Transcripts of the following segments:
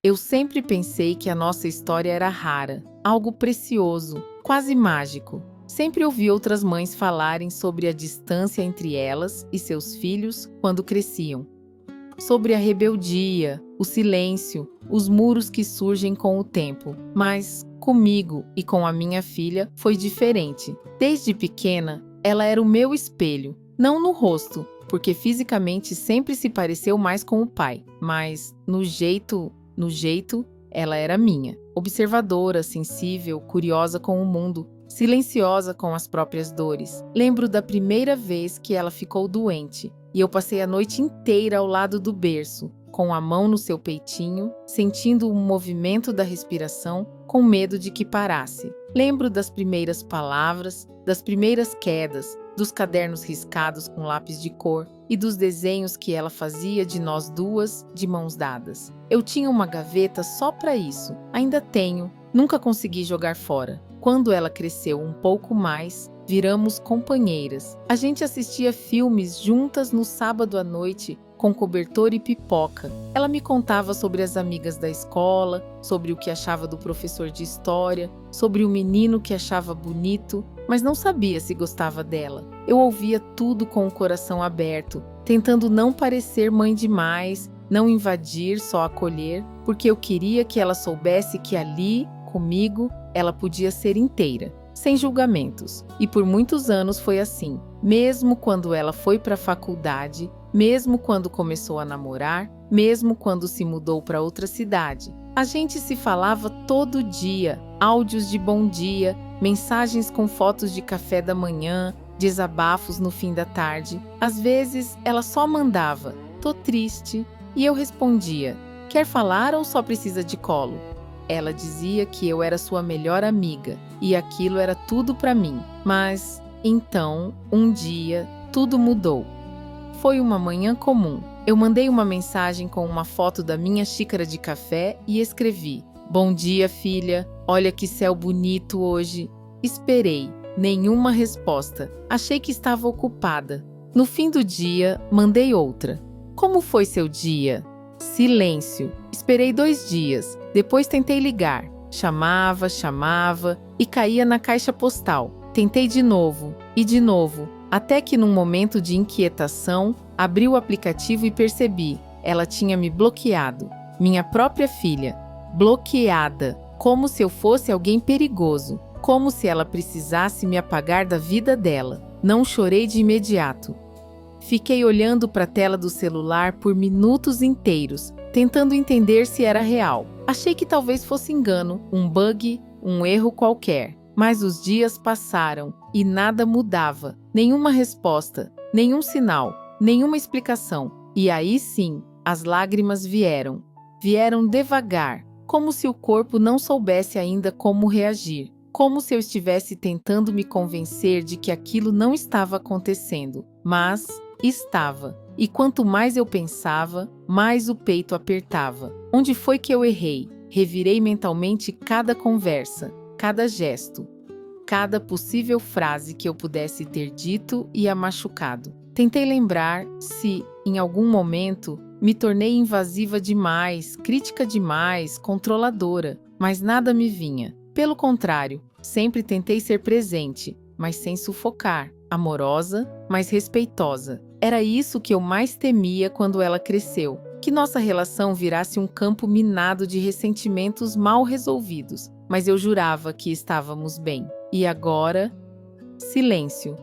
Eu sempre pensei que a nossa história era rara, algo precioso, quase mágico. Sempre ouvi outras mães falarem sobre a distância entre elas e seus filhos quando cresciam. Sobre a rebeldia, o silêncio, os muros que surgem com o tempo. Mas, comigo e com a minha filha, foi diferente. Desde pequena, ela era o meu espelho, não no rosto, porque fisicamente sempre se pareceu mais com o pai, mas no jeito, ela era minha. Observadora, sensível, curiosa com o mundo, silenciosa com as próprias dores. Lembro da primeira vez que ela ficou doente, e eu passei a noite inteira ao lado do berço, com a mão no seu peitinho, sentindo o movimento da respiração, com medo de que parasse. Lembro das primeiras palavras, das primeiras quedas, dos cadernos riscados com lápis de cor e dos desenhos que ela fazia de nós duas, de mãos dadas. Eu tinha uma gaveta só para isso. Ainda tenho, nunca consegui jogar fora. Quando ela cresceu um pouco mais, viramos companheiras. A gente assistia filmes juntas no sábado à noite, com cobertor e pipoca. Ela me contava sobre as amigas da escola, sobre o que achava do professor de história, sobre o menino que achava bonito, mas não sabia se gostava dela. Eu ouvia tudo com o coração aberto, tentando não parecer mãe demais, não invadir, só acolher, porque eu queria que ela soubesse que ali, comigo, ela podia ser inteira, sem julgamentos. E por muitos anos foi assim. Mesmo quando ela foi para a faculdade, mesmo quando começou a namorar, mesmo quando se mudou para outra cidade. A gente se falava todo dia, áudios de bom dia, mensagens com fotos de café da manhã, desabafos no fim da tarde. Às vezes, ela só mandava, "Tô triste", e eu respondia, "Quer falar ou só precisa de colo?" Ela dizia que eu era sua melhor amiga, e aquilo era tudo para mim. Mas, então, um dia, tudo mudou. Foi uma manhã comum. Eu mandei uma mensagem com uma foto da minha xícara de café e escrevi, "Bom dia, filha. Olha que céu bonito hoje." Esperei. Nenhuma resposta. Achei que estava ocupada. No fim do dia, mandei outra. "Como foi seu dia?" Silêncio. Esperei 2 dias. Depois tentei ligar. Chamava e caía na caixa postal. Tentei de novo, até que num momento de inquietação, abri o aplicativo e percebi. Ela tinha me bloqueado. Minha própria filha. Bloqueada. Como se eu fosse alguém perigoso. Como se ela precisasse me apagar da vida dela. Não chorei de imediato. Fiquei olhando para a tela do celular por minutos inteiros, tentando entender se era real. Achei que talvez fosse engano, um bug, um erro qualquer. Mas os dias passaram e nada mudava. Nenhuma resposta, nenhum sinal, nenhuma explicação. E aí sim, as lágrimas vieram. Vieram devagar, como se o corpo não soubesse ainda como reagir. Como se eu estivesse tentando me convencer de que aquilo não estava acontecendo. Mas estava. E quanto mais eu pensava, mais o peito apertava. Onde foi que eu errei? Revirei mentalmente cada conversa, cada gesto, cada possível frase que eu pudesse ter dito e a machucado. Tentei lembrar se, em algum momento, me tornei invasiva demais, crítica demais, controladora, mas nada me vinha. Pelo contrário, sempre tentei ser presente, mas sem sufocar, amorosa, mas respeitosa. Era isso que eu mais temia quando ela cresceu, que nossa relação virasse um campo minado de ressentimentos mal resolvidos, mas eu jurava que estávamos bem. E agora? Silêncio.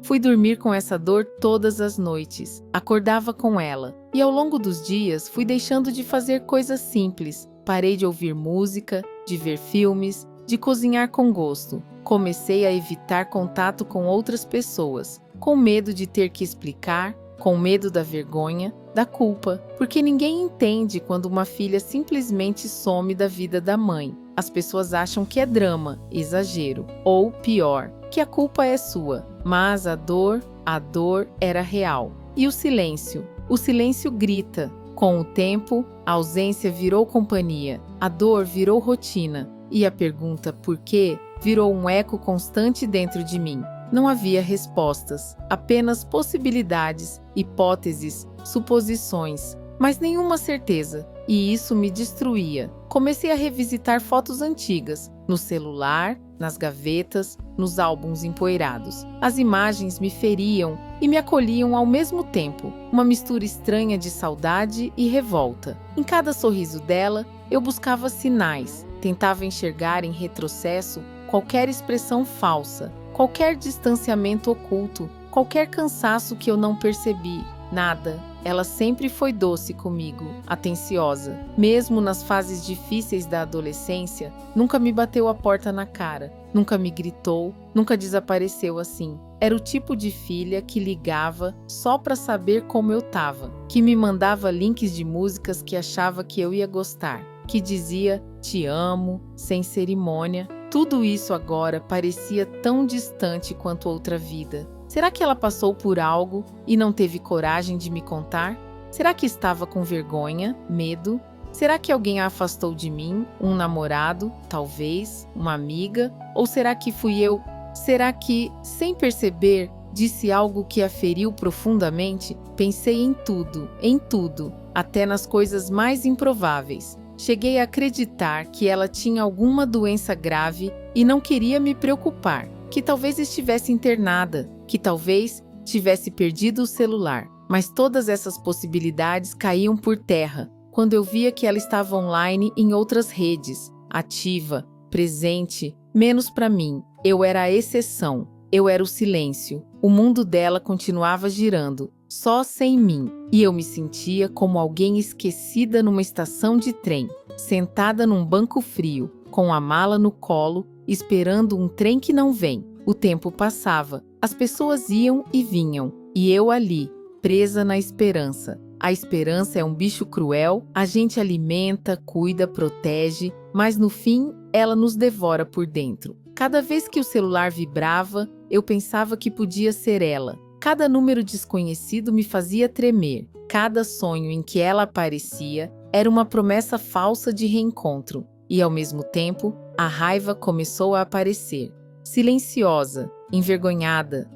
Fui dormir com essa dor todas as noites, acordava com ela, e ao longo dos dias fui deixando de fazer coisas simples. Parei de ouvir música, de ver filmes, de cozinhar com gosto. Comecei a evitar contato com outras pessoas, com medo de ter que explicar, com medo da vergonha, da culpa, porque ninguém entende quando uma filha simplesmente some da vida da mãe. As pessoas acham que é drama, exagero, ou pior, que a culpa é sua. Mas a dor era real. E o silêncio grita. Com o tempo, a ausência virou companhia, a dor virou rotina, e a pergunta "por quê?" virou um eco constante dentro de mim. Não havia respostas, apenas possibilidades, hipóteses, suposições, mas nenhuma certeza. e isso me destruía. Comecei a revisitar fotos antigas, no celular, nas gavetas, nos álbuns empoeirados. As imagens me feriam e me acolhiam ao mesmo tempo, uma mistura estranha de saudade e revolta. Em cada sorriso dela, eu buscava sinais, tentava enxergar em retrocesso qualquer expressão falsa, qualquer distanciamento oculto, qualquer cansaço que eu não percebi. Nada. Ela sempre foi doce comigo, atenciosa. Mesmo nas fases difíceis da adolescência, nunca me bateu a porta na cara, nunca me gritou, nunca desapareceu assim. Era o tipo de filha que ligava só para saber como eu tava, que me mandava links de músicas que achava que eu ia gostar, que dizia "te amo", sem cerimônia. Tudo isso agora parecia tão distante quanto outra vida. Será que ela passou por algo e não teve coragem de me contar? Será que estava com vergonha, medo? Será que alguém a afastou de mim? Um namorado? Talvez? Uma amiga? Ou será que fui eu? Será que, sem perceber, disse algo que a feriu profundamente? Pensei em tudo, até nas coisas mais improváveis. Cheguei a acreditar que ela tinha alguma doença grave e não queria me preocupar, que talvez estivesse internada, que talvez tivesse perdido o celular. Mas todas essas possibilidades caíam por terra quando eu via que ela estava online em outras redes, ativa, presente, menos para mim. Eu era a exceção, eu era o silêncio. O mundo dela continuava girando, só sem mim, e eu me sentia como alguém esquecida numa estação de trem, sentada num banco frio, com a mala no colo, esperando um trem que não vem. O tempo passava, as pessoas iam e vinham, e eu ali, presa na esperança. A esperança é um bicho cruel, a gente alimenta, cuida, protege, mas no fim, ela nos devora por dentro. Cada vez que o celular vibrava, eu pensava que podia ser ela. Cada número desconhecido me fazia tremer. Cada sonho em que ela aparecia era uma promessa falsa de reencontro. E ao mesmo tempo, a raiva começou a aparecer. Silenciosa, envergonhada,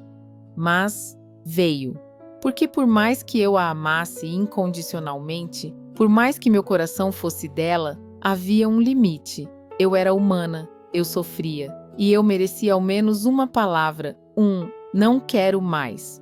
mas veio. Porque por mais que eu a amasse incondicionalmente, por mais que meu coração fosse dela, havia um limite. Eu era humana, eu sofria, e eu merecia ao menos uma palavra, não quero mais,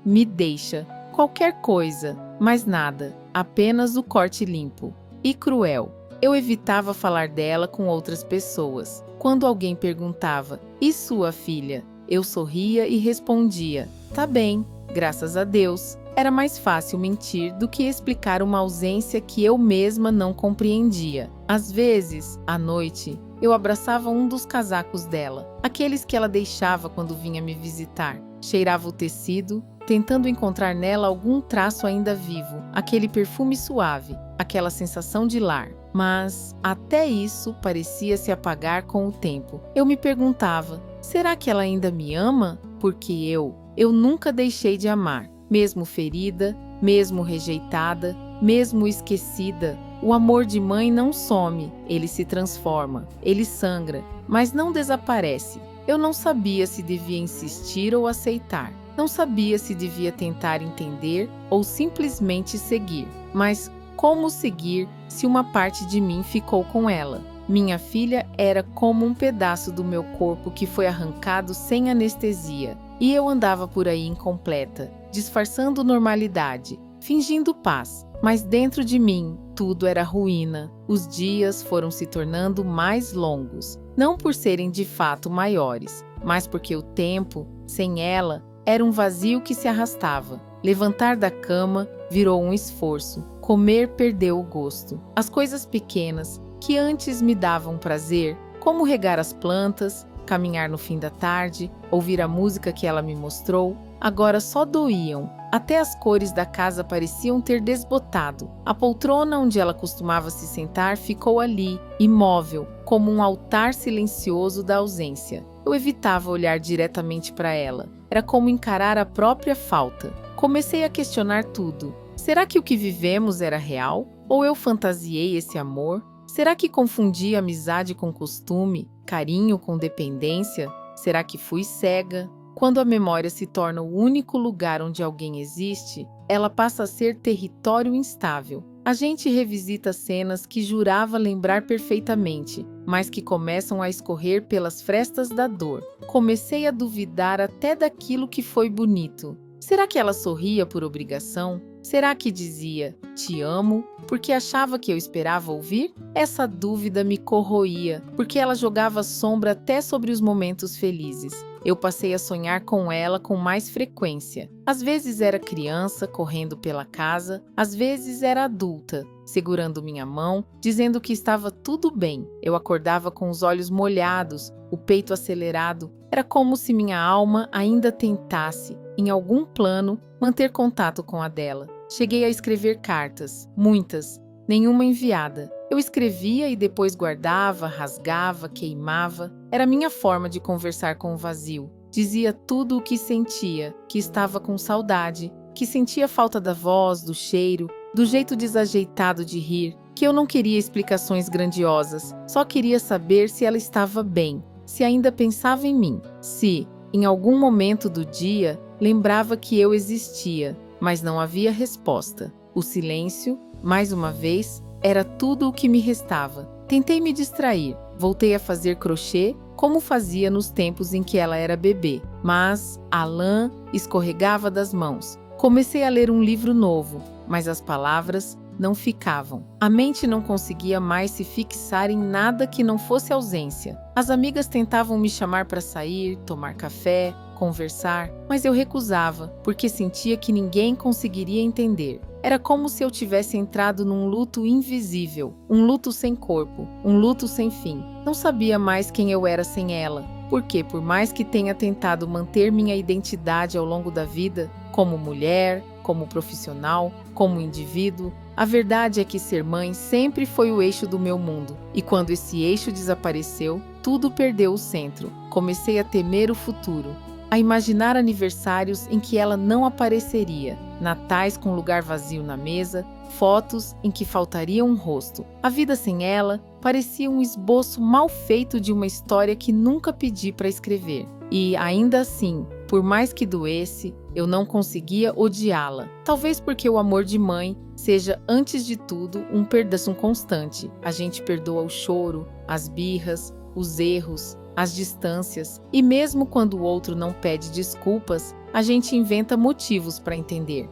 me deixa, qualquer coisa, mas nada, apenas o corte limpo. E cruel. Eu evitava falar dela com outras pessoas. Quando alguém perguntava, e sua filha? Eu sorria e respondia, tá bem, graças a Deus. Era mais fácil mentir do que explicar uma ausência que eu mesma não compreendia. Às vezes, à noite, eu abraçava um dos casacos dela, aqueles que ela deixava quando vinha me visitar. Cheirava o tecido, tentando encontrar nela algum traço ainda vivo, aquele perfume suave, aquela sensação de lar. Mas até isso parecia se apagar com o tempo. Eu me perguntava, será que ela ainda me ama? Porque eu nunca deixei de amar. Mesmo ferida, mesmo rejeitada, mesmo esquecida, o amor de mãe não some, ele se transforma, ele sangra, mas não desaparece. Eu não sabia se devia insistir ou aceitar. Não sabia se devia tentar entender ou simplesmente seguir. Mas como seguir se uma parte de mim ficou com ela? Minha filha era como um pedaço do meu corpo que foi arrancado sem anestesia. E eu andava por aí incompleta, disfarçando normalidade, fingindo paz. Mas dentro de mim, tudo era ruína. Os dias foram se tornando mais longos. Não por serem de fato maiores, mas porque o tempo, sem ela, era um vazio que se arrastava. Levantar da cama virou um esforço. Comer perdeu o gosto. As coisas pequenas, que antes me davam prazer, como regar as plantas, caminhar no fim da tarde, ouvir a música que ela me mostrou, agora só doíam. Até as cores da casa pareciam ter desbotado. A poltrona onde ela costumava se sentar ficou ali, imóvel, como um altar silencioso da ausência. Eu evitava olhar diretamente para ela. Era como encarar a própria falta. Comecei a questionar tudo. Será que o que vivemos era real? Ou eu fantasiei esse amor? Será que confundi amizade com costume, carinho com dependência? Será que fui cega? Quando a memória se torna o único lugar onde alguém existe, ela passa a ser território instável. A gente revisita cenas que jurava lembrar perfeitamente, mas que começam a escorrer pelas frestas da dor. Comecei a duvidar até daquilo que foi bonito. Será que ela sorria por obrigação? Será que dizia, te amo, porque achava que eu esperava ouvir? Essa dúvida me corroía, porque ela jogava sombra até sobre os momentos felizes. Eu passei a sonhar com ela com mais frequência. Às vezes era criança, correndo pela casa, às vezes era adulta, segurando minha mão, dizendo que estava tudo bem. Eu acordava com os olhos molhados, o peito acelerado. Era como se minha alma ainda tentasse, em algum plano, manter contato com a dela. Cheguei a escrever cartas, muitas, nenhuma enviada. Eu escrevia e depois guardava, rasgava, queimava. Era minha forma de conversar com o vazio. Dizia tudo o que sentia, que estava com saudade, que sentia falta da voz, do cheiro, do jeito desajeitado de rir, que eu não queria explicações grandiosas, só queria saber se ela estava bem, se ainda pensava em mim, se, em algum momento do dia, lembrava que eu existia, mas não havia resposta. O silêncio, mais uma vez, era tudo o que me restava. Tentei me distrair, voltei a fazer crochê, como fazia nos tempos em que ela era bebê, mas a lã escorregava das mãos. Comecei a ler um livro novo, mas as palavras não ficavam. A mente não conseguia mais se fixar em nada que não fosse ausência. As amigas tentavam me chamar para sair, tomar café, conversar, mas eu recusava, porque sentia que ninguém conseguiria entender. Era como se eu tivesse entrado num luto invisível, um luto sem corpo, um luto sem fim. Não sabia mais quem eu era sem ela, porque por mais que tenha tentado manter minha identidade ao longo da vida, como mulher, como profissional, como indivíduo, a verdade é que ser mãe sempre foi o eixo do meu mundo. E quando esse eixo desapareceu, tudo perdeu o centro. Comecei a temer o futuro, a imaginar aniversários em que ela não apareceria, natais com lugar vazio na mesa, fotos em que faltaria um rosto. A vida sem ela parecia um esboço mal feito de uma história que nunca pedi para escrever. E, ainda assim, por mais que doesse, eu não conseguia odiá-la. Talvez porque o amor de mãe seja, antes de tudo, um perdão constante. A gente perdoa o choro, as birras, os erros, as distâncias, e mesmo quando o outro não pede desculpas, a gente inventa motivos para entender.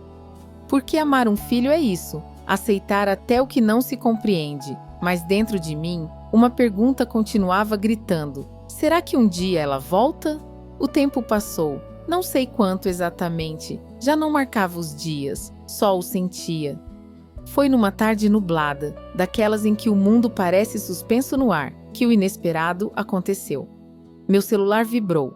Porque amar um filho é isso, aceitar até o que não se compreende. Mas dentro de mim, uma pergunta continuava gritando: será que um dia ela volta? O tempo passou, não sei quanto exatamente, já não marcava os dias, só o sentia. Foi numa tarde nublada, daquelas em que o mundo parece suspenso no ar, que o inesperado aconteceu. Meu celular vibrou.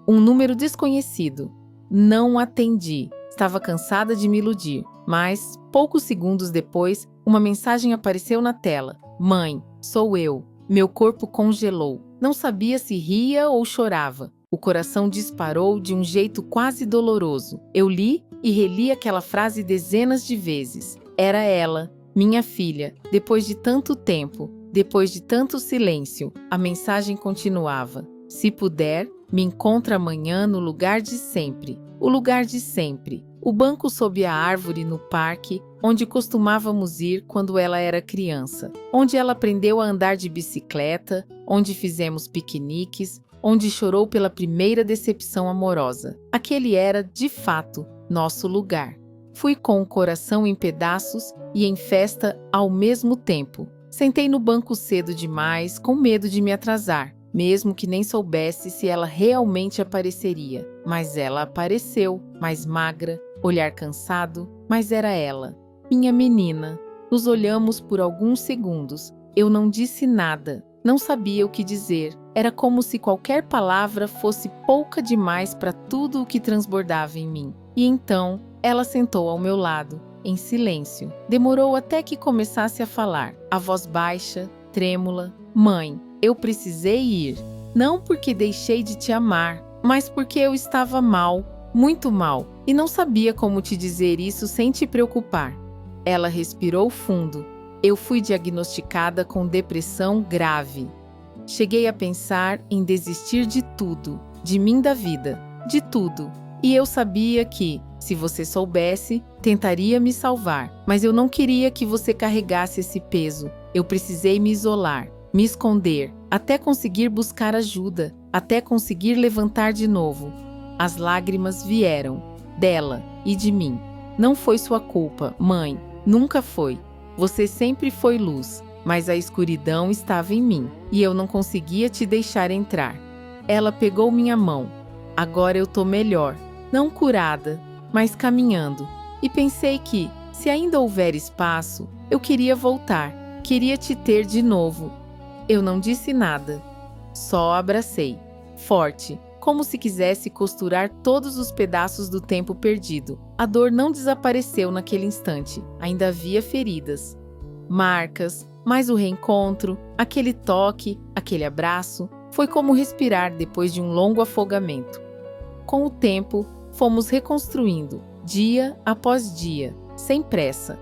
Um número desconhecido. Não atendi. Estava cansada de me iludir. Mas, poucos segundos depois, uma mensagem apareceu na tela. Mãe, sou eu. Meu corpo congelou. Não sabia se ria ou chorava. O coração disparou de um jeito quase doloroso. Eu li e reli aquela frase dezenas de vezes. Era ela, minha filha, depois de tanto tempo, depois de tanto silêncio. A mensagem continuava: se puder, me encontra amanhã no lugar de sempre. O lugar de sempre. O banco sob a árvore no parque, onde costumávamos ir quando ela era criança. Onde ela aprendeu a andar de bicicleta, onde fizemos piqueniques, onde chorou pela primeira decepção amorosa. Aquele era, de fato, nosso lugar. Fui com o coração em pedaços e em festa ao mesmo tempo. Sentei no banco cedo demais, com medo de me atrasar, mesmo que nem soubesse se ela realmente apareceria. Mas ela apareceu, mais magra, olhar cansado, mas era ela, minha menina. Nos olhamos por alguns segundos. Eu não disse nada, não sabia o que dizer. Era como se qualquer palavra fosse pouca demais para tudo o que transbordava em mim. E então, ela sentou ao meu lado, em silêncio. Demorou até que começasse a falar, a voz baixa, trêmula. Mãe, eu precisei ir. Não porque deixei de te amar, mas porque eu estava mal, muito mal, e não sabia como te dizer isso sem te preocupar. Ela respirou fundo. Eu fui diagnosticada com depressão grave. Cheguei a pensar em desistir de tudo, de mim, da vida, de tudo. E eu sabia que, Se você soubesse, tentaria me salvar, mas eu não queria que você carregasse esse peso. Eu precisei me isolar, me esconder, até conseguir buscar ajuda, até conseguir levantar de novo. As lágrimas vieram, dela e de mim. Não foi sua culpa, mãe, nunca foi. Você sempre foi luz, mas a escuridão estava em mim, e eu não conseguia te deixar entrar. Ela pegou minha mão. Agora eu tô melhor, não curada, mas caminhando. E pensei que, se ainda houver espaço, eu queria voltar, queria te ter de novo. Eu não disse nada, só abracei, forte, como se quisesse costurar todos os pedaços do tempo perdido. A dor não desapareceu naquele instante, ainda havia feridas, marcas, mas o reencontro, aquele toque, aquele abraço, foi como respirar depois de um longo afogamento. Com o tempo, fomos reconstruindo, dia após dia, sem pressa.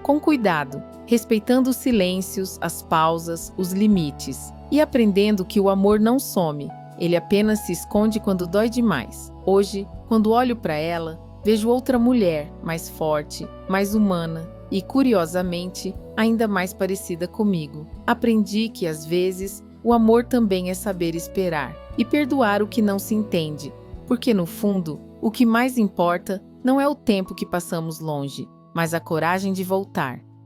Com cuidado, respeitando os silêncios, as pausas, os limites, e aprendendo que o amor não some, ele apenas se esconde quando dói demais. Hoje, quando olho para ela, vejo outra mulher, mais forte, mais humana e, curiosamente, ainda mais parecida comigo. Aprendi que, às vezes, o amor também é saber esperar e perdoar o que não se entende, porque, no fundo, o que mais importa não é o tempo que passamos longe, mas a coragem de voltar.